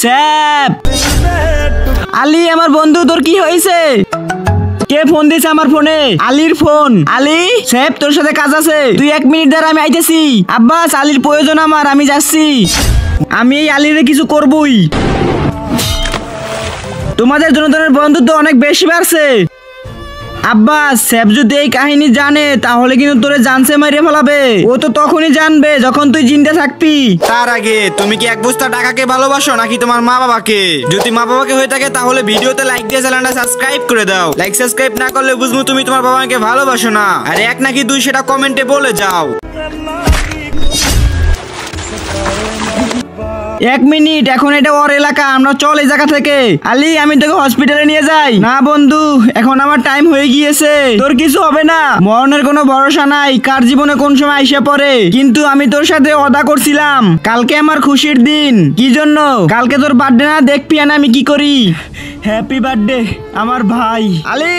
Sap Ali, আমার বন্ধু, তোর কি হয়েছে? কে ফোন দিছে আমার ফোনে? আলীর ফোন। আলী, স্যাপ তোর সাথে কাজ আছে, তুই 1 মিনিট দাঁড়া, আমি আইতেছি। আব্বাস, আলীর প্রয়োজন আমার, আমি যাচ্ছি। আমি এই আলীরে কিছু করবই। তোমাদের জনগণের বন্ধুত্ব অনেক বেশি বাড়ছে। আব্বাস, স্যাপ যদি এই কাহিনী জানে তাহলে কিন্তু তোরে জানছে মাইরে ফেলাবে। ও তো তখনই জানবে যখন তুই জিন্দা থাকবি। তার আগে তুমি কি এক বস্তা টাকাকে ভালোবাসো নাকি তোমার মা বাবাকে? যদি মা বাবাকে হয়ে থাকে তাহলে ভিডিওতে লাইক দিয়ে চ্যানেলটা সাবস্ক্রাইব করে দাও। লাইক সাবস্ক্রাইব না করলে বুঝবো তুমি তোমার বাবাকে ভালোবাসো না। আর 1 নাকি 2 সেটা কমেন্টে বলে যাও। 1 মিনিট, এখন এটা ওর এলাকা, আমরা চল এই জায়গা থেকে। আলী, আমি তোকে হসপিটালে নিয়ে যাই। না বন্ধু, এখন আমার টাইম হয়ে গিয়েছে। তোর কিছু হবে না, মরণের কোনো ভরসা নাই, কার জীবনে কোন সময় আইসা পড়ে। কিন্তু আমি তোর সাথে ওয়াদা করছিলাম, কালকে আমার খুশির দিন। কি জন্য? কালকে তোর বার্থডে না, দেখবি না আমি কি করি। হ্যাপি বার্থডে আমার ভাই। আলী।